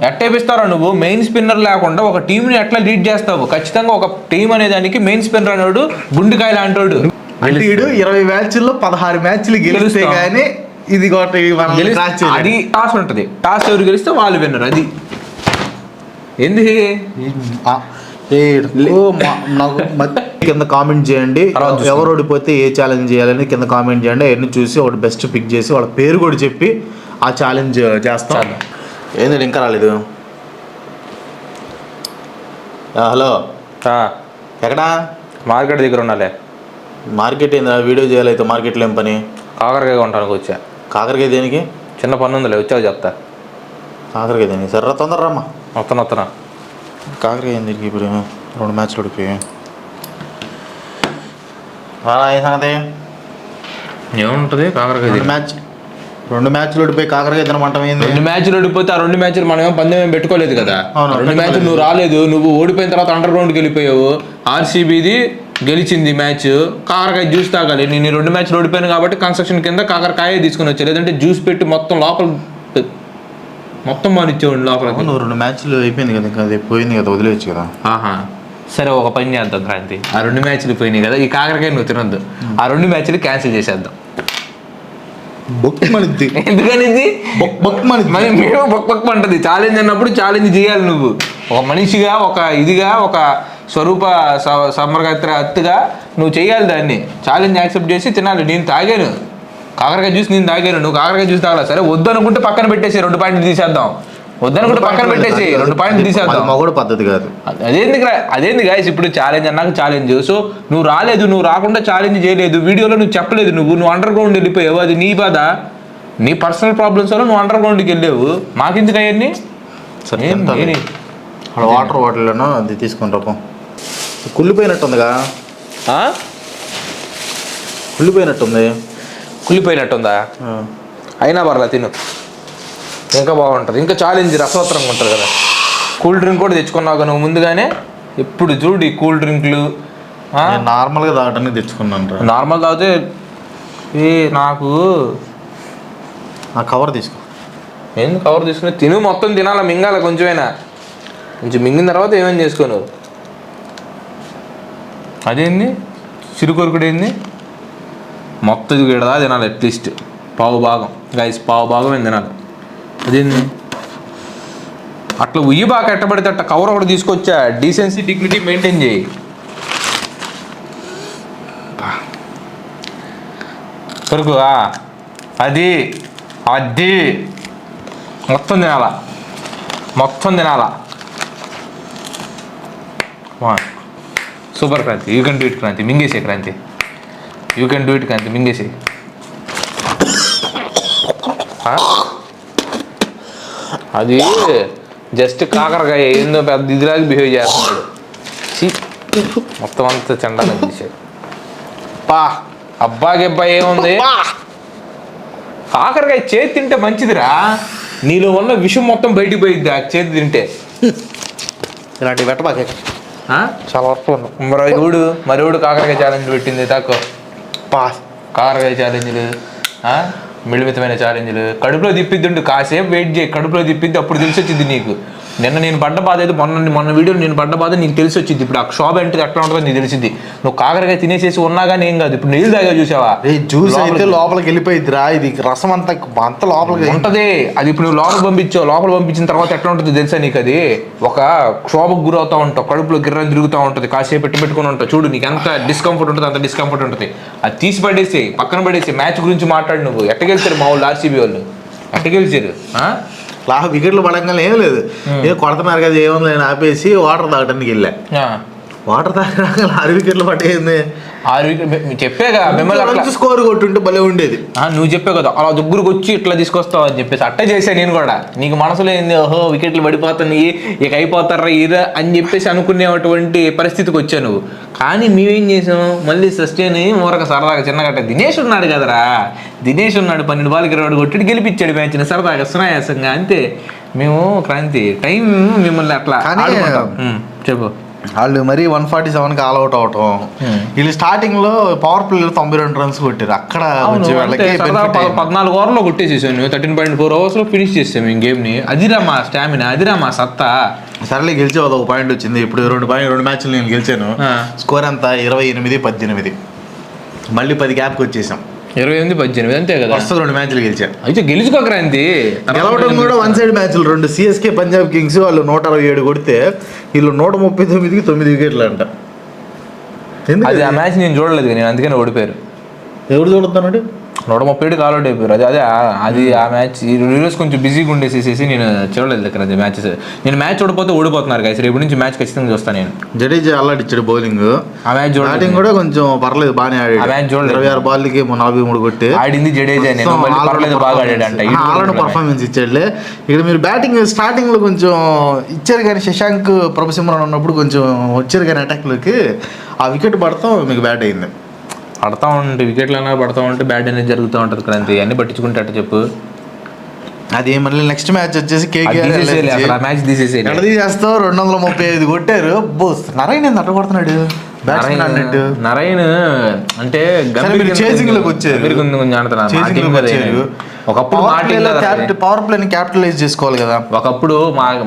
ఎట్టేపిస్తారా నువ్వు? Main spinner లేకుండా ఒక టీంని ఎట్లా లీడ్ చేస్తావు? ఖచ్చితంగా ఒక టీం అనే దానికి మెయిన్ స్పిన్నర్ అనేవాడు గుండెకాయ లాంటోడు. అంటే 20 మ్యాచ్ల్లో 16 మ్యాచ్లు గెలిస్తే గానీ ఇది అది టాస్ ఉంటది. టాస్ ఎవరు గెలిస్తే వాళ్ళు విన్నర్. అది ఎందుకు నాకు కింద కామెంట్ చేయండి. ఎవరు ఓడిపోతే ఏ ఛాలెంజ్ చేయాలని కింద కామెంట్ చేయండి. అవన్నీ చూసి ఒకటి బెస్ట్ పిక్ చేసి వాళ్ళ పేరు కూడా చెప్పి ఆ ఛాలెంజ్ చేస్తాం. ఏంది ఇంకా రాలేదు? హలో, ఎక్కడా? మార్కెట్ దగ్గర ఉండాలి. మార్కెట్ ఏందా? వీడియో చేయాలైతే మార్కెట్లో ఏం పని? కాకరకాయ కొంటానికి వచ్చా. కాకరకాయ దేనికి? చిన్న పన్ను ఉందిలే, వచ్చావు చెప్తా. కాకరకాయ దేనికి? సర్రా తొందరమ్మా. వస్తున్నా. కాకరకాయ ఎందుకు ఇప్పుడు? 2 మ్యాచ్లు ఓడిపోయి సంగతి ఏముంటుంది? కాకరకాయ 2 మ్యాచ్లు ఓడిపోయి కాకరకాయ తినమంటాం ఏంది? 2 మ్యాచ్లు ఓడిపోతే ఆ 2 మ్యాచ్లు మనం పందెం ఏం పెట్టుకోలేదు కదా. 2 మ్యాచ్లు నువ్వు రాలేదు. నువ్వు ఓడిపోయిన తర్వాత అండర్ గ్రౌండ్కి వెళ్ళిపోయావు. ఆర్సీబీది గెలిచింది మ్యాచ్. కాకరకాయ జ్యూస్ తాగాలి. నేను 2 మ్యాచ్లు ఓడిపోయాను కాబట్టి కన్స్ట్రక్షన్ కింద కాకరకాయ తీసుకుని వచ్చా. లేదంటే జ్యూస్ పెట్టి మొత్తం లోపల మొత్తం మానిచ్చేవాడు లోపల. నువ్వు 2 మ్యాచ్లు అయిపోయింది కదా, ఇంకా అది పోయింది కదా, వదిలేయచ్చు కదా. సరే, ఒక పని చేద్దాం క్రాంతి. ఆ 2 మ్యాచ్లు పోయినాయి కదా, ఈ కాకరకాయ నువ్వు తినొద్దు. ఆ 2 మ్యాచ్లు క్యాన్సిల్ చేసేద్దాం. ఎందుకని మేము బొక్ అంటది. ఛాలెంజ్ అన్నప్పుడు ఛాలెంజ్ చేయాలి. నువ్వు ఒక మనిషిగా, ఒక ఇదిగా, ఒక స్వరూప సమర్గత్ర అత్తుగా నువ్వు చేయాలి. దాన్ని ఛాలెంజ్ యాక్సెప్ట్ చేసి తినాలి. నేను తాగాను కాకరకాయ జ్యూస్, నేను తాగాను. నువ్వు కాకరకాయ జ్యూస్ తాగాలి. సరే, వద్దనుకుంటే పక్కన పెట్టేసి 2 పాయింట్లు తీసేద్దాం. వద్దనుకుంటే పక్కన పెట్టేసి 2 పాయింట్లు తీసేద్దాం. మగోడు పద్ధతి కాదు. అదేంది గాయస్? ఇప్పుడు ఛాలెంజ్ అన్నాక ఛాలెంజ్. సో నువ్వు రాలేదు, నువ్వు రాకుండా ఛాలెంజ్ చేయలేదు. వీడియోలో నువ్వు చెప్పలేదు. నువ్వు అండర్ గ్రౌండ్ వెళ్ళిపోయావు. అది నీ బాధ, నీ పర్సనల్ ప్రాబ్లమ్స్ వల్ల నువ్వు అండర్ గ్రౌండ్కి వెళ్ళావు. మాకెందుకు అవన్నీ? వాటర్ బాటిల్లోనో అది తీసుకుంటాం. కుళ్ళిపోయినట్టుందిగా. కుళ్ళిపోయినట్టుందా? అయినా పర్లా, తిను. ఇంకా బాగుంటుంది. ఇంకా ఛాలెంజ్ రసవత్తరంగా ఉంటుంది కదా. కూల్ డ్రింక్ కూడా తెచ్చుకున్నావు నువ్వు ముందుగానే. ఎప్పుడు చూడు ఈ కూల్ డ్రింక్లు. నార్మల్గా తాగడానికి తెచ్చుకున్నాను. నార్మల్ తాగితే నాకు ఆ కవర్ తీసుకో. ఏంది కవర్ తీసుకుని? తిను, మొత్తం తినాలా, మింగాల కొంచెమైనా. కొంచెం మింగిన తర్వాత ఏమేమి చేసుకోను. అదేంది చిరుకొరుకుడు? ఏంది మొత్తం గిడదా తినాలి? అట్లీస్ట్ పావు భాగం గైస్, పావు భాగం ఏం తినాలి. అదేంది అట్లా ఉయ్యి బాగా కట్టబడితే అట్లా కవర్ ఒకటి తీసుకొచ్చా. డీసెన్సీ, డిగ్నిటీ మెయింటైన్ చేయి. కొరకు అది అది మొత్తం తినాలా, మొత్తం తినాలా. Super Kranthi. You can do it Kranthi. మింగేసే Kranthi. You can do it Kranthi. మింగేసే. అది జస్ట్ కాకరకాయ ఏందో పెద్ద ఇదిలాగా బిహేవ్ చేస్తున్నాడు. మొత్తం అంతా చండాలని తీసాడు. అబ్బాకి అబ్బాయి ఏముంది? కాకరకాయ చేతి తింటే మంచిదిరా. నీలో ఉన్న విషం మొత్తం బయటికి పోయిద్ది ఆ చేతి తింటే. ఇలాంటి పెట్టబాకే చాలా వరకు మరెవడు కాకరకాయ ఛాలెంజ్ పెట్టింది తక్కువ. కాకరకాయ ఛాలెంజ్లు, మిళిమితమైన ఛాలెంజ్లు. కడుపులో తిప్పిద్దుండు, కాసేపు వెయిట్ చేయి. కడుపులో తిప్పిద్ది, అప్పుడు తెలిసి వచ్చింది నీకు. నిన్న నేను పడ్డ బాధ అయితే మొన్న వీడియోలో నేను పడ్డ బాధ నీకు తెలిసి వచ్చింది. ఇప్పుడు ఆ క్షోభ అంటే ఎట్లా ఉంటుందో నీకు తెలిసింది. నువ్వు కాకరకాయ తినేసేసి ఉన్నా కానీ ఏం కాదు. ఇప్పుడు నీళ్ళు తాగా చూసావా? జ్యూస్ అయితే లోపలికి వెళ్ళిపోయిద్దిరా. ఇది రసం అంతా లోపలికి ఉంటది. అది ఇప్పుడు నువ్వు లోపల పంపించావు. లోపల పంపించిన తర్వాత ఎట్లా ఉంటుంది తెలుసా నీకు? అది ఒక క్షోభకు గురవుతూ ఉంటావు. కడుపులో గిర్రని తిరుగుతూ ఉంటుంది. కాసేపు పెట్టుకుని ఉంటావు. చూడు నీకు ఎంత డిస్కంఫర్ట్ ఉంటుంది, అంత డిస్కంఫర్ట్ ఉంటుంది. అది తీసి పడేసి పక్కన పడేసి మ్యాచ్ గురించి మాట్లాడు. నువ్వు ఎట్ట గెలిచారు మా వాళ్ళు? ఆర్సీబీ వాళ్ళు ఎట్ట గెలిచారు? వికెట్లు పడంగానే ఏం లేదు, ఏదో కొడుతున్నారు కదా, ఏముంది నేను ఆపేసి వాటర్ తాగడానికి వెళ్ళా. వాటర్ తాగడానికి 6 వికెట్లు పట్టేయింది. 6 వికెట్లు చెప్పేగా. మిమ్మల్ని స్కోర్ కొట్టుంటే భలే ఉండేది. నువ్వు చెప్పే కదా అలా దగ్గరకు వచ్చి ఇట్లా తీసుకొస్తావు అని చెప్పేసి అట్టే చేశాను నేను కూడా. నీకు మనసులో ఏంది? ఓహో వికెట్లు పడిపోతున్నాయి, ఇక అయిపోతారా ఇరా అని చెప్పేసి అనుకునేటువంటి పరిస్థితికి వచ్చావు నువ్వు. కానీ మేమేం చేసాం? మళ్ళీ సస్టైన్ ఊరక సరదాగా చిన్నగట్ట దినేష్ ఉన్నాడు కదరా. దినేష్ ఉన్నాడు, 12 బాల్కి 20 కొట్టి గెలిపించాడు మ్యాచ్ని సరదాగా సునాయాసంగా. అంతే. మేము క్రాంతి టైం మిమ్మల్ని అట్లా చెప్పు. వాళ్ళు మరీ 147కి ఆల్అౌట్ అవటం. వీళ్ళు స్టార్టింగ్ లో పవర్ ప్లేలో 92 రన్స్ కొట్టారు. అక్కడ వచ్చే వాళ్ళకి 14 ఓవర్లో కొట్టేసేసాను. 13.4 ఓవర్స్ లో ఫినిష్ చేసాము ఈ గేమ్ ని. అదిరా మా స్టామినా, అదిరా మా సత్తా. సర్లే గెలిచే ఒక పాయింట్ వచ్చింది. ఇప్పుడు 2 మ్యాచ్లు నేను గెలిచాను. స్కోర్ ఎంత 28-18. మళ్ళీ 10 గ్యాప్కి వచ్చేసాం. 28-18 అంతే కదా. వస్తుంది 2 మ్యాచ్లు గెలిచాను. అయితే గెలుచుకోకరాంతి. గెలవడం కూడా 1 సైడ్ మ్యాచ్లు. 2 సిఎస్కే పంజాబ్ కింగ్స్ వాళ్ళు 167 కొడితే వీళ్ళు 139కి 9 వికెట్లు అంట. అది ఆ మ్యాచ్ నేను చూడలేదు, నేను అందుకని ఓడిపోయారు. ఎవరు చూడుతున్నాడు? 137కి ఆల్అౌట్ అయిపోయారు. అది ఆ మ్యాచ్ ఈరోజు కొంచెం బిజీగా ఉండేసేసి నేను చూడలేదు దగ్గర అది మ్యాచెస్. నేను మ్యాచ్ చూడపోతే ఓడిపోతున్నారు కదా. రేపు నుంచి మ్యాచ్ ఖచ్చితంగా చూస్తాను నేను. జడేజా అల్లాడిచ్చాడు బౌలింగ్. ఆ మ్యాచ్ బ్యాటింగ్ కూడా కొంచెం పర్లేదు, బాగానే ఆడాడు. ఆ మ్యాచ్ చూడలేదు. 26 బాల్కి 43 కొట్టి ఆడింది జడేజా. పర్లేదు బాగా ఆడాడంట. Already performance ఇచ్చాడులే. ఇక్కడ మీరు బ్యాటింగ్ స్టార్టింగ్ లో కొంచెం ఇచ్చారు కానీ శశాంక్, ప్రభుసింహన్ ఉన్నప్పుడు కొంచెం వచ్చారు కానీ అటాక్లోకి ఆ వికెట్ పడతాం మీకు బ్యాట్ అయింది. పడతా ఉంటే వికెట్లు అయినా పడతా ఉంటే బ్యాట్ అనేది జరుగుతూ ఉంటుంది క్రాంతి. అన్ని పట్టించుకుంటే అట్ట చెప్పు. అది మళ్ళీ నెక్స్ట్ మ్యాచ్ వచ్చేసి కేకేఆర్ మ్యాచ్ తీసేసి చేస్తావు. 235 కొట్టారు. నరైన్ అట్ట కొడుతున్నాడు నరైన్ అంటే చేసింగ్ లోకి వచ్చారు. ఒకప్పుడు పవర్ ప్లేని క్యాపిటలైజ్ చేసుకోవాలి కదా. ఒకప్పుడు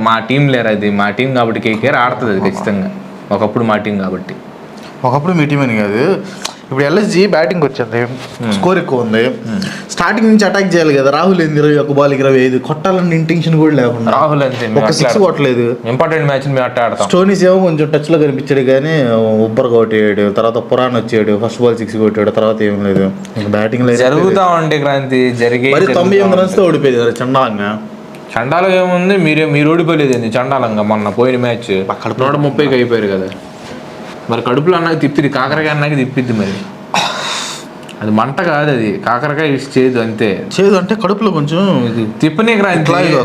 మా టీం లేరు. అది మా టీం కాబట్టి కేకేఆర్ ఆడుతుంది అది ఖచ్చితంగా. ఒకప్పుడు మా టీం కాబట్టి. ఒకప్పుడు మీ టీం అని కాదు. ఇప్పుడు ఎల్ఎస్జి బ్యాటింగ్ వచ్చింది, స్కోర్ ఎక్కువ ఉంది. స్టార్టింగ్ నుంచి అటాక్ చేయాలి కదా. రాహుల్ 21 బాల్కి 25 కొట్టాలని ఇంటెన్షన్ కూడా లేకుండా రాహుల్ అంతే ఒక 6 కొట్టలేదు. ఇంపార్టెంట్ మ్యాచ్ మేము అట్ట ఆడతాం. స్టోనీస్ ఏమో కొంచెం టచ్ లో కనిపించాడు కానీ ఉబ్బర్ కొట్టాడు. తర్వాత పురాణ్ వచ్చాడు, ఫస్ట్ బాల్ 6 కొట్టాడు. తర్వాత ఏం లేదు. బ్యాటింగ్ జరుగుతా ఉంటే క్రాంతి జరిగే 98 రన్స్ తో ఓడిపోయింది చండాలంగా. చండాలం ఏముంది, మీరు ఓడిపోలేదు చండాలంగా. మొన్న పోయిన మ్యాచ్ అక్కడ 130కి అయిపోయారు కదా. మరి కడుపులో అన్నాక తిప్పిది, కాకరకాయ అన్నాక తిప్పిద్ది. మరి అది మంట కాదు, అది కాకరకాయ చేదు అంతే. చేదు అంటే కడుపులో కొంచెం తిప్పనే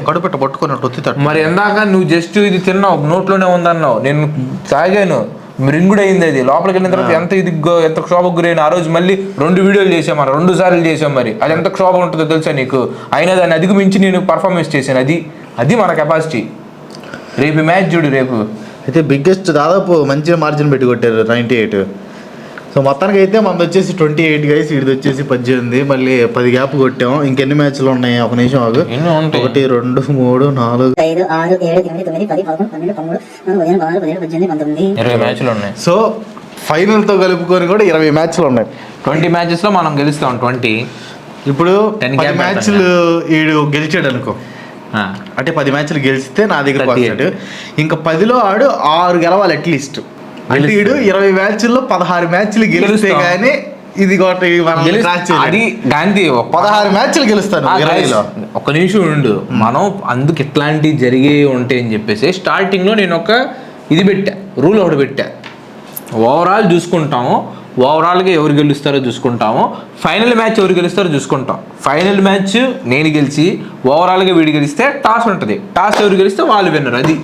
కడుపు పట్టుకున్నట్టు. మరి ఎందాక నువ్వు జస్ట్ ఇది తిన్నావు, నోట్లోనే ఉందన్నావు, నేను తాగాను, రింగుడు అయింది. అది లోపలికి వెళ్ళిన తర్వాత ఎంత క్షోభకు గురైన. ఆ రోజు మళ్ళీ 2 వీడియోలు చేసాం, మనం 2 సార్లు చేసాం. మరి అది ఎంత క్షోభ ఉంటుందో తెలుసా నీకు? అయినా దాన్ని అధిగమించి నేను పర్ఫార్మెన్స్ చేశాను. అది మన కెపాసిటీ. రేపు మ్యాచ్ చూడు. రేపు అయితే బిగ్గెస్ట్ దాదాపు మంచిగా మార్జిన్ పెట్టి కొట్టారు 98. సో మొత్తానికి అయితే మనది వచ్చేసి 28 గైస్, ఇది వచ్చేసి 18. మళ్ళీ 10 గ్యాప్ కొట్టాం. ఇంకెన్ని మ్యాచ్లు ఉన్నాయి? ఒక నిమిషం ఆగు. 1 2 3 4 5 6 7 8 9 10 11 12 13 14 15 16 17 18 20 మ్యాచ్లు ఉన్నాయి. సో ఫైనల్ తో కలుపుకొని కూడా 20 మ్యాచ్లు ఉన్నాయి. 20 మ్యాచెస్ లో మనం గెలుస్తాం. 20 ఇప్పుడు 10 మ్యాచ్లు ఈడు గెలిచాడు అనుకో, అంటే 10 మ్యాచ్లు గెలిస్తే నా దగ్గర వస్తాడు. ఇంకా 10లో ఆడు 6 గెలవాలి అట్లీస్ట్. అంటే వీడు 20 మ్యాచ్ల్లో 16 మ్యాచ్లు గెలిస్తే గానీ ఇది అది గాంధీ 16 మ్యాచ్లు గెలుస్తాను 20లో. ఒక నిమిషం ఉండు. మనం అందుకు ఇట్లాంటివి జరిగే ఉంటాయి అని చెప్పేసి స్టార్టింగ్ లో నేను ఒక ఇది పెట్టా, రూల్ ఒకటి పెట్టా. ఓవరాల్ చూసుకుంటాము, ఓవరాల్గా ఎవరు గెలుస్తారో చూసుకుంటాము, ఫైనల్ మ్యాచ్ ఎవరు గెలుస్తారో చూసుకుంటాం. ఫైనల్ మ్యాచ్ నేను గెలిచి ఓవరాల్గా వీడు గెలిస్తే టాస్ ఉంటుంది. టాస్ ఎవరు గెలిస్తే వాళ్ళు విన్నరు. అది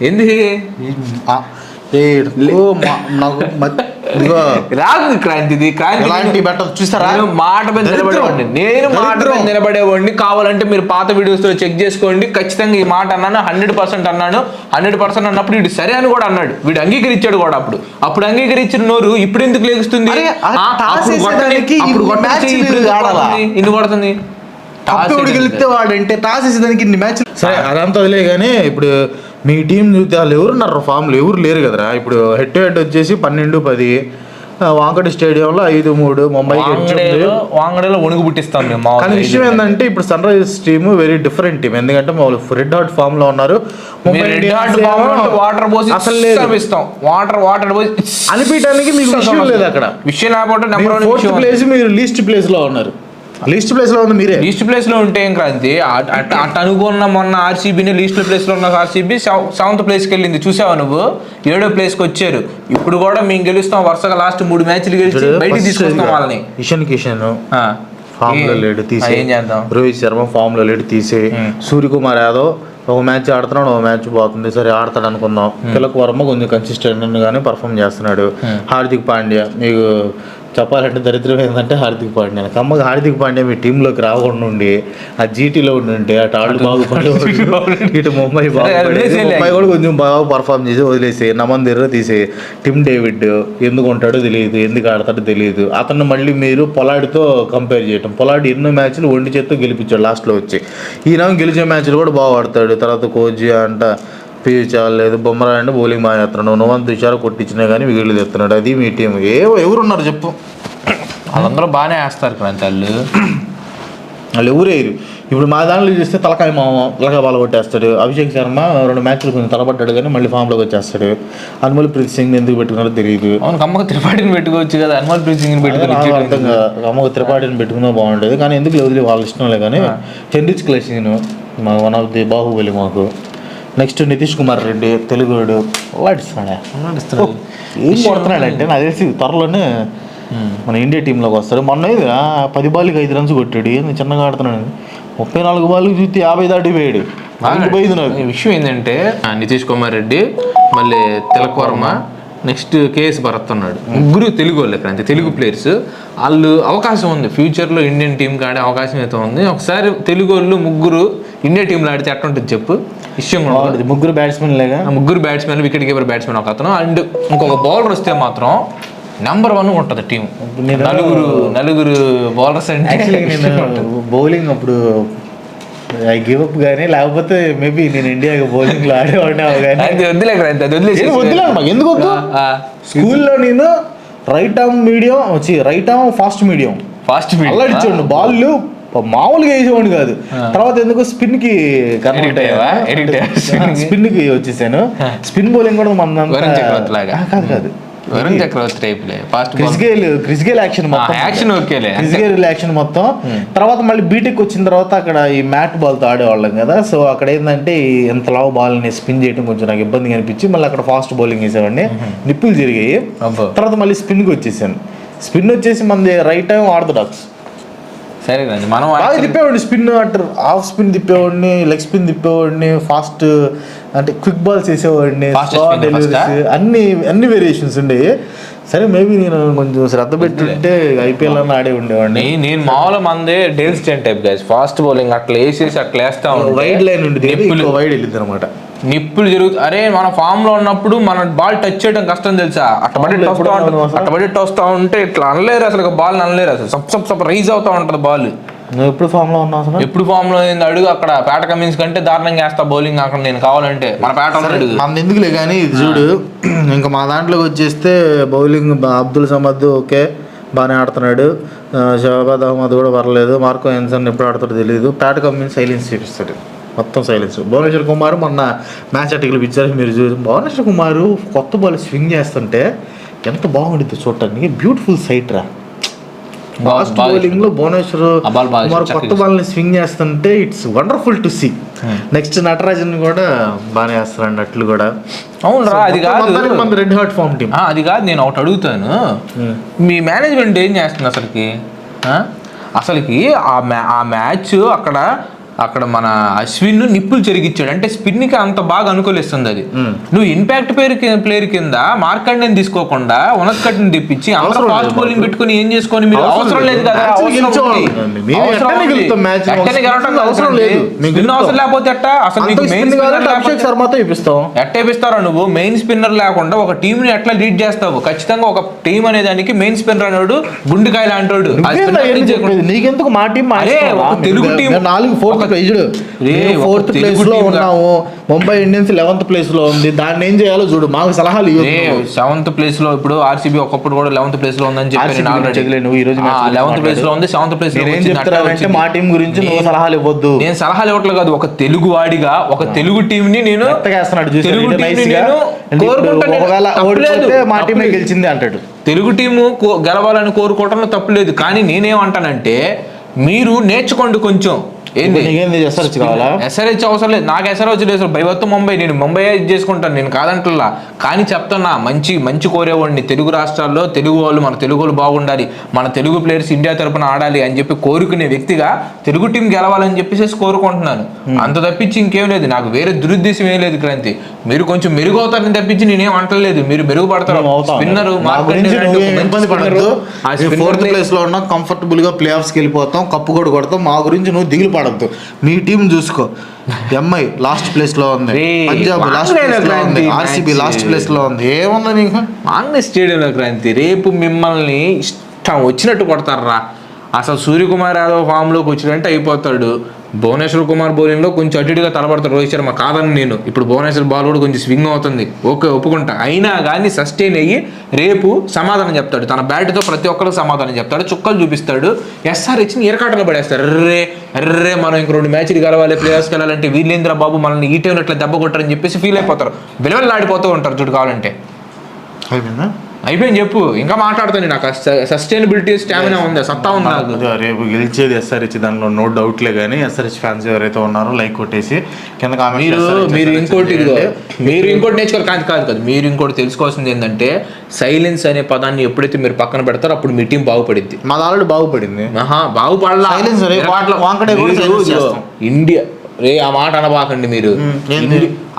ఎందుకు రాదు క్రాంతిది. క్రాంతి చూస్తారా? మాట మీద నిలబడేవాడిని నేను, మాట మీద నిలబడేవాడిని. కావాలంటే మీరు పాత వీడియోస్ లో చెక్ చేసుకోండి. ఖచ్చితంగా ఈ మాట అన్నాను, 100% అన్నాను. 100% అన్నప్పుడు వీడు సరే అని కూడా అన్నాడు. వీడు అంగీకరించాడు కూడా. అప్పుడు అంగీకరించిన నోరు ఇప్పుడు ఎందుకు లేస్తుంది? ఇన్ని కొడుతుంది. గెలిస్తే వాడంటే టాస్ వేసేదానికి ఇన్ని మ్యాచ్లు. సరే అదంతా వదిలే. కానీ ఇప్పుడు మీ టీం చూస్తే వాళ్ళు ఎవరున్నారు ఫామ్లో? ఎవరు లేరు కదరా. ఇప్పుడు హెడ్ టు హెడ్ వచ్చేసి 12-10 వాంకడి స్టేడియంలో 5-3 ముంబైకి వాంగడేలో వణుకు పుట్టిస్తాం మేము. కానీ విషయం ఏంటంటే ఇప్పుడు Sunrisers team very different team. ఎందుకంటే వాళ్ళు రెడ్ హాట్ ఫామ్ లో ఉన్నారు. వాటర్ పోసి అసలు వాటర్ పోసి అనిపించడానికి మీకు విషయం లేదు అక్కడ. విషయం లేకపోతే నెంబర్ 4th ప్లేస్, మీరు లీస్ట్ ప్లేస్ లో ఉన్నారు. లీస్ట్ ప్లేస్ లో ఉంది మీరే. లీస్ట్ ప్లేస్ లో ఉంటే ఏం క్రాంతి? అట్ అనుకున్న మొన్న ఆర్సీబీని లీస్ట్ ప్లేస్ లో ఉన్న ఆర్సీబీ 7th ప్లేస్కి వెళ్ళింది. చూసావా నువ్వు? 7వ ప్లేస్కి వచ్చారు. ఇప్పుడు కూడా మేము గెలుస్తాం. వరుసగా లాస్ట్ 3 మ్యాచ్లు గెలిచి బయటికి తీసుకొస్తాం వాళ్ళని. కిషన్ ఫామ్ లో లేడు తీసి ఏం చేద్దాం? రోహిత్ శర్మ ఫామ్ లో లేడు తీసి, సూర్యకుమార్ యాదవ్ ఒక మ్యాచ్ ఆడుతున్నాడు, ఒక మ్యాచ్ పోతుంది. సరే ఆడతాడు అనుకుందాం. తిలక్ వర్మ కొంచెం కన్సిస్టెంట్ గానే పర్ఫామ్ చేస్తున్నాడు. హార్దిక్ పాండ్యా మీకు చెప్పాలంటే దరిద్రం ఏంటంటే హార్దిక్ పాండ్యా. కమ్మగా హార్దిక్ పాండ్యా మీ టీంలోకి రాకుండా ఉండి ఆ జీటీలో ఉండి అటు ఆళ్ళు బాగుపడి ఇటు ముంబై ముంబై కూడా కొంచెం బాగా పర్ఫామ్ చేసి వదిలేసి నమన్ దగ్గర తీసి టిమ్ డేవిడ్ ఎందుకు ఉంటాడో తెలియదు, ఎందుకు ఆడతాడో తెలియదు. అతను మళ్ళీ మీరు పొలాడితో కంపేర్ చేయటం. పొలాడి ఎన్నో మ్యాచ్లు ఒంటి చేత్తో గెలిపించాడు లాస్ట్లో వచ్చి. ఈయన గెలిచే మ్యాచ్లు కూడా బాగా ఆడతాడు. తర్వాత కోహ్లీ అంట లేదు, బొమ్మరా అంటే బౌలింగ్ బాగా చేస్తున్నాడు. నువ్వంత విషయాలు కొట్టించినా కానీ వీళ్ళు తెస్తున్నాడు. అది మీ టీం ఎవరున్నారు చెప్పు? వాళ్ళందరూ బాగానే వేస్తారు క్రాంతి. వాళ్ళు ఎవరేరు. ఇప్పుడు మా దాంట్లో చూస్తే తలకాయ బాగా కొట్టేస్తాడు. అభిషేక్ శర్మ 2 మ్యాచ్లు కొంచెం తలపడ్డాడు కానీ మళ్ళీ ఫామ్లోకి వచ్చేస్తాడు. అనుమల్ ప్రీత్ సింగ్ ఎందుకు పెట్టుకున్నారో తెలియదు. అవును, కమ్మక త్రిపాఠిని పెట్టుకోవచ్చు కదా, అనుమల్ ప్రీత్ సింగ్ పెట్టుకుని అర్థం కమ్మక త్రిపాఠిని పెట్టుకున్నా బాగుండేది. కానీ ఎందుకు వదిలి వాళ్ళ ఇష్టంలే. కానీ హెన్రిచ్ క్లెసింగ్ మా వన్ ఆఫ్ ది బాహుబలి మాకు. నెక్స్ట్ నితీష్ కుమార్ రెడ్డి తెలుగుడు వాడిస్తున్నాడు. ఏం కొడుతున్నాడు అంటే నాకు తెలిసి త్వరలోనే మన ఇండియా టీంలోకి వస్తాడు. మొన్న 10 బాల్కి 5 రన్స్ కొట్టాడు. ఏంది చిన్నగా ఆడుతున్నాడు. 34 బాల్కి చూస్తే 50 దాటిపోయాడు. విషయం ఏంటంటే నితీష్ కుమార్ రెడ్డి, మళ్ళీ తిలక్ వర్మ, నెక్స్ట్ కేఎస్ భరత్ ఉన్నాడు. ముగ్గురు తెలుగు వాళ్ళు ఇక్కడ, అంతే తెలుగు ప్లేయర్స్. వాళ్ళు అవకాశం ఉంది ఫ్యూచర్లో ఇండియన్ టీంకి ఆడే అవకాశం అయితే ఉంది. ఒకసారి తెలుగు వాళ్ళు ముగ్గురు ఇండియా టీంలో ఆడితే ఎట్లా ఉంటుంది చెప్పు? విషయం ముగ్గురు బ్యాట్స్మెన్ లేగా, ముగ్గురు బ్యాట్స్మెన్, వికెట్ కీపర్ బ్యాట్స్మెన్ ఒక అతను, అండ్ ఇంకొక బౌలర్ వస్తే మాత్రం నెంబర్ 1 ఉంటుంది టీం. నలుగురు బౌలర్స్ అంటే బౌలింగ్ అప్పుడు ఐ గివ్ అప్ కానీ, లేకపోతే మేబీ నేను ఇండియాకి బౌలింగ్లో ఆడేవాడినా కానీ వద్దులే మాకు ఎందుకు వద్దు. స్కూల్లో నేను right arm medium right arm fast medium అల్లాడిచ్చాడు. బాల్ మామూలుగా వేసేవాడిని కాదు. తర్వాత ఎందుకు స్పిన్ కి స్పిన్ కి వచ్చేసాను. స్పిన్ బౌలింగ్ కూడా మన కాదు వరుణ్ చక్రవర్తి టైప్ క్రిస్ గేల్ యాక్షన్ మొత్తం. తర్వాత మళ్ళీ బీటెక్ వచ్చిన తర్వాత అక్కడ ఈ మ్యాట్ బాల్ తో ఆడేవాళ్ళం కదా. సో అక్కడ ఏంటంటే ఎంత లావు బాల్ ని స్పిన్ చేయడం కొంచెం నాకు ఇబ్బంది అనిపించి మళ్ళీ అక్కడ ఫాస్ట్ బౌలింగ్ వేసేవాడిని. నిప్పులు జరిగాయి. తర్వాత మళ్ళీ స్పిన్ కి వచ్చేసాను. స్పిన్ వచ్చేసి మనది రైట్ టైం ఆర్థోడాక్స్. సరే మనం బాగా తిప్పేవాడిని. స్పిన్ అంటారు, హాఫ్ స్పిన్ తిప్పేవాడిని, లెగ్ స్పిన్ తిప్పేవాడిని, ఫాస్ట్ అంటే క్విక్ బాల్స్ వేసేవాడిని, డెలివరీస్ అన్ని వేరియేషన్స్ ఉండేవి. సరే మేబీ నేను కొంచెం శ్రద్ధ పెట్టుంటే ఐపీఎల్ అన్న ఆడే ఉండేవాడిని. నేను మామూలు మందే Dale Steyn type guys, fast bowling అట్లా వేసేసి అట్లా వేస్తా వైడ్ లైన్ ఉండేది, వైడ్ వెళ్ళింది అనమాట. నిప్పులు జరుగుతుంది. అరే మన ఫామ్ లో ఉన్నప్పుడు మన బాల్ టచ్ చేయడం కష్టం తెలుసా? అట్టబడి టోస్తా ఉంటే ఇట్లా అనలేరు అసలు, బాల్ అనలేరు అసలు. సప్ రైజ్ అవుతా ఉంటది బాల్. నువ్వు ఎప్పుడు ఫామ్ లో ఉన్నావు? ఎప్పుడు ఫామ్ లో అడుగు. అక్కడ పేట కమిన్స్ కంటే దారుణంగా వేస్తా బౌలింగ్ అక్కడ నేను కావాలంటే. మన పేట అడుగు మన ఎందుకులే కానీ ఇది చూడు. ఇంకా మా దాంట్లోకి వచ్చేస్తే బౌలింగ్ అబ్దుల్ సమద్ ఓకే బాగానే ఆడుతున్నాడు. షహబాద్ అహ్మద్ కూడా పర్లేదు. మార్కో ఎన్సన్ ఎప్పుడు ఆడుతాడో తెలియదు. పేట కమిన్స్ సైలెన్స్ చేపిస్తాడు, మొత్తం సైలెన్స్. భువనేశ్వర్ కుమార్ మొన్న మ్యాచ్ ఆర్టికల్ పిచ్చారు మీరు చూసి. భువనేశ్వర్ కుమార్ కొత్త బాల్ స్వింగ్ చేస్తుంటే ఎంత బాగుంటుంది చూడటానికి. బ్యూటిఫుల్ సైట్ రా. ఫాస్ట్ బౌలింగ్ లో భువనేశ్వర్ కుమార్ కొత్త బాల్ ని స్వింగ్ చేస్తుంటే it's wonderful to see. Next Natarajan కూడా బాగానే వేస్తారు అన్నట్లు కూడా. అవును రా, అది కాదు మన రెడ్ హాట్ ఫామ్ టీమ్. అది కాదు, నేను ఒకటి అడుగుతాను. మీ మేనేజ్మెంట్ ఏం చేస్తుంది అసలుకి ఆ మ్యాచ్ అక్కడ మన అశ్విన్ నిప్పులు చెరిగిచ్చాడు అంటే స్పిన్కి అంత బాగా అనుకూలిస్తుంది అది. నువ్వు ఇంపాక్ట్ ప్లేయర్ కింద మార్కండేని తీసుకోకుండా ఉనత్కట్ని తెప్పించి అందరూ ఫాస్ట్ బౌలింగ్ పెట్టుకుని ఏం చేసుకొని మీరు అవసరం లేదు కదా. అవసరం లేకపోతే ఎట్ట ఇప్పిస్తారా నువ్వు? మెయిన్ స్పిన్నర్ లేకుండా ఒక టీం ని ఎట్లా లీడ్ చేస్తావు? ఖచ్చితంగా ఒక టీం అనే దానికి మెయిన్ స్పిన్నర్ అనేవాడు గుండెకాయలు అంటాడు. నీకెందుకు మా team Telugu team 4th place లో ఉన్నాము. ముంబై ఇండియన్స్ 11th ప్లేస్ లో ఉంది. దాన్ని ఏం చేయాలో చూడు, మాకు సలహాలు. 7th ప్లేస్ లో ఇప్పుడు ఆర్సీబీ ఒకప్పుడు కూడా 11th ప్లేస్ లో ఉందని చెప్పి 11th ప్లేస్ లో ఉంది. 7th ప్లేస్ లో ఏం చెప్తారంటే మా టీం గురించి నువ్వు సలహాలు ఇవ్వద్దు. నేను సలహాలు ఇవ్వట్లేదు కాదు, ఒక తెలుగు వాడిగా ఒక తెలుగు టీం ని నేను మా టీమే గెలిచింది అంటాడు. తెలుగు టీము గెలవాలని కోరుకోవటంలో తప్పులేదు. కానీ నేనేమంటానంటే మీరు నేర్చుకోండి కొంచెం. ఏంది నీకేంది ఎస్ఆర్హెచ్ కావాలా? ఎస్ఆర్హెచ్ అవసరం లేదు, నాకు ఎస్ఆర్హెచ్ లేదు. భయవత్తు ముంబై, నేను ముంబై ఇది చేసుకుంటాను, నేను కాదంటున్నా. కానీ చెప్తున్నా, మంచి మంచి కోరేవాడిని. తెలుగు రాష్ట్రాల్లో తెలుగు వాళ్ళు, మన తెలుగు వాళ్ళు బాగుండాలి, మన తెలుగు ప్లేయర్స్ ఇండియా తరపున ఆడాలి అని చెప్పి కోరుకునే వ్యక్తిగా తెలుగు టీం గెలవాలని చెప్పేసి కోరుకుంటున్నాను. అంత తప్పించి ఇంకేం లేదు, నాకు వేరే దురుద్దేశం ఏం లేదు. క్రాంతి, మీరు కొంచెం మెరుగవుతారని తప్పించి నేనేం అంటలేదు. మీరు మెరుగుపడతారు. స్పిన్నర్ ఫోర్త్ ప్లేస్ లో ఉన్నా, కంఫర్టబుల్ గా ప్లే ఆఫ్స్ కి వెళ్ళిపోతాం, కప్పు కూడా కొడతాం. మా గురించి నువ్వు దిగులు పడద్దు. మీ టీం చూసుకో. ఎంఐ లాస్ట్ ప్లేస్ లో ఉంది, పంజాబ్ లాస్ట్ ప్లేస్ లో ఉంది, ఆర్సీబీ లాస్ట్ ప్లేస్ లో ఉంది. ఏముంది నీకు? ఆంగ్లీ స్టేడియంలో క్రాంతి రేపు మిమ్మల్ని ఇష్టం వచ్చినట్టు కొడతారా. అసలు సూర్యకుమార్ యాదవ్ ఫామ్ లోకి వచ్చినట్టు అయిపోతాడు. భువనేశ్వర్ కుమార్ బౌలింగ్లో కొంచెం అటు ఇటుగా తలపడతాడు రోహిత్ శర్మ, కాదని నేను. ఇప్పుడు భువనేశ్వర్ బాల్ కూడా కొంచెం స్వింగ్ అవుతుంది, ఓకే ఒప్పుకుంటా. అయినా కానీ సస్టైన్ అయ్యి రేపు సమాధానం చెప్తాడు. తన బ్యాట్తో ప్రతి ఒక్కరికి సమాధానం చెప్తాడు, చుక్కలు చూపిస్తాడు. ఎస్ఆర్హెచ్ని ఎరకాటలో పడేస్తారు. ఎర్రే మనం ఇంక 2 మ్యాచ్లు గెలవాలి, ప్లేయర్స్కి వెళ్ళాలంటే వీళ్ళేంద్ర బాబు మనల్ని ఈ టైంలో ఇట్లా దెబ్బ కొట్టారని చెప్పేసి ఫీల్ అయిపోతారు. విలువలాడిపోతూ ఉంటారు చూడు. కావాలంటే అయిపోయింది చెప్పు, ఇంకా మాట్లాడుతాను. నాకు సస్టైనబిలిటీ స్టామినా ఉంది, సత్తా ఉంది నాకు. రేపు గెలిచేది ఎస్ఆర్హెచ్, దానిలో నో డౌట్లే. కానీ ఎస్ఆర్హెచ్ ఫ్యాన్స్ ఎవరైతే ఉన్నారో లైక్ కొట్టేసి కింద మీరు ఇంకోటి నేర్చుకోవాలి. కాదు మీరు ఇంకోటి తెలుసుకోవాల్సింది ఏంటంటే, సైలెన్స్ అనే పదాన్ని ఎప్పుడైతే మీరు పక్కన పెడతారో అప్పుడు మీ టీం బాగుపడింది. మాది ఆల్రెడీ బాగుపడింది. బాగుపడాల ఇండియా ఆ మాట అనబాకండి మీరు.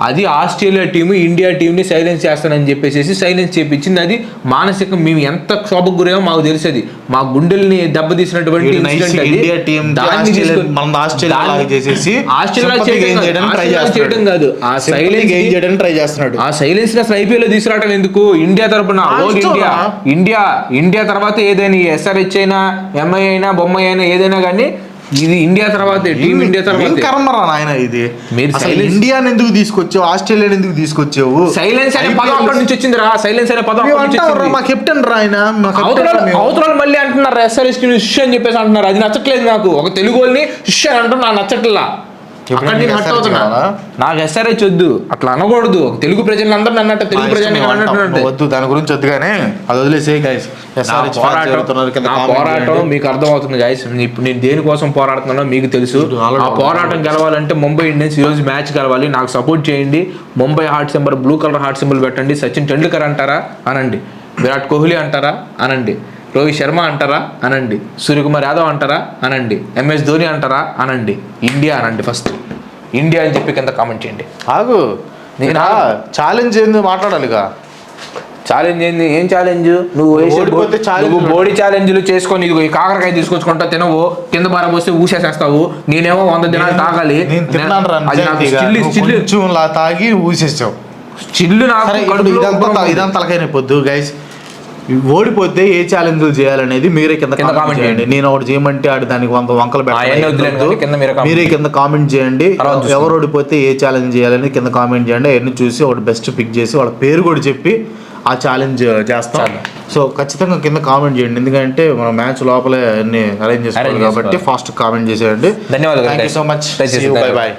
అది ఆస్ట్రేలియా టీము ఇండియా టీంని సైలెన్స్ చేస్తానని చెప్పేసి సైలెన్స్ చేపించింది. అది మానసిక మేము ఎంత క్షోభకు గురేమో మాకు తెలిసేది. మా గుండెల్ని దెబ్బతీసినటువంటి చేయడం కాదు, ఆ సైలెన్స్ అసలు ఐపీఎల్ తీసుకురావడం ఎందుకు? ఇండియా తరపున ఇండియా తర్వాత ఏదైనా ఎస్ఆర్హెచ్ అయినా, ఎంఐ అయినా, బొమ్మాయి అయినా, ఏదైనా కానీ ఇది ఇండియా తర్వాత టీం ఇండియా తర్వాత కర్మరా నాయన. ఇది మీరు ఇండియాని ఎందుకు తీసుకొచ్చావు, ఆస్ట్రేలియాని ఎందుకు తీసుకొచ్చావు? సైలెన్స్ అనే పదం అక్కడి నుంచి వచ్చింది రా. సైలెన్స్ అనే పదం మా కెప్టెన్ రా ఆయన. అవతరాలు మళ్ళీ అంటున్నారు ఎస్ఆర్హెచ్ షిష్ అని చెప్పేసి అంటున్నారు. అది నచ్చట్లేదు నాకు. ఒక తెలుగు వాళ్ళని షిష్ అని అంటున్నా, నాకు నచ్చట్లా. నాకు ఎస్ఆర్హెచ్ వద్దు, అట్లా అనకూడదు. తెలుగు ప్రజలందరూ అన్నట్టు తెలుగు ప్రజలు వద్దు, దాని గురించి వద్దు. కానీ అది వదిలేసే గైస్. పోరాటం మీకు అర్థమవుతుంది గైస్. ఇప్పుడు నేను దేనికోసం పోరాడుతున్నానో మీకు తెలుసు. ఆ పోరాటం గెలవాలంటే ముంబై ఇండియన్స్ ఈ రోజు మ్యాచ్ గెలవాలి. నాకు సపోర్ట్ చేయండి. Mumbai heart symbol, blue colour heart symbol పెట్టండి. సచిన్ టెండూల్కర్ అంటారా అనండి, విరాట్ కోహ్లీ అంటారా అనండి, రోహిత్ శర్మ అంటారా అనండి, సూర్యకుమార్ యాదవ్ అంటారా అనండి, ఎంఎస్ ధోని అంటారా అనండి, ఇండియా అనండి. ఫస్ట్ ఇండియా అని చెప్పి కింద కామెంట్ చేయండి. ఆగు, నేను ఛాలెంజ్ ఏంది మాట్లాడాలిగా. ఛాలెంజ్ ఏంది? ఏం ఛాలెంజ్? నువ్వు బోడీ ఛాలెంజ్లు చేసుకొని ఇదిగో ఈ కాకరకాయ తీసుకొచ్చుకుంటా తినవు, కింద బార పోస్తే ఊసేసేస్తావు. నేనేమో 100 దినాలు తాగాలి. తాగి ఊసేసావు. చిల్లు నాకు ఇదంతా తలకైన పొద్దు గైస్. ఓడిపోతే ఏ ఛాలెంజ్లు చేయాలనేది మీరే కింద కామెంట్ చేయండి. నేను ఒకటి చేయమంటే ఆడు దానికి 100 వంకలు పెట్టాలి. మీరే కింద కామెంట్ చేయండి. ఎవరు ఓడిపోతే ఏ ఛాలెంజ్ చేయాలని కింద కామెంట్ చేయండి. అవన్నీ చూసి ఒకటి బెస్ట్ పిక్ చేసి వాళ్ళ పేరు కూడా చెప్పి ఆ ఛాలెంజ్ చేస్తాం. సో ఖచ్చితంగా కింద కామెంట్ చేయండి, ఎందుకంటే మనం మ్యాచ్ లోపలే అన్ని అరేంజ్ చేసుకోవాలి కాబట్టి ఫాస్ట్ కామెంట్ చేసేయండి. ధన్యవాదాలు. Thank you so much. Bye bye.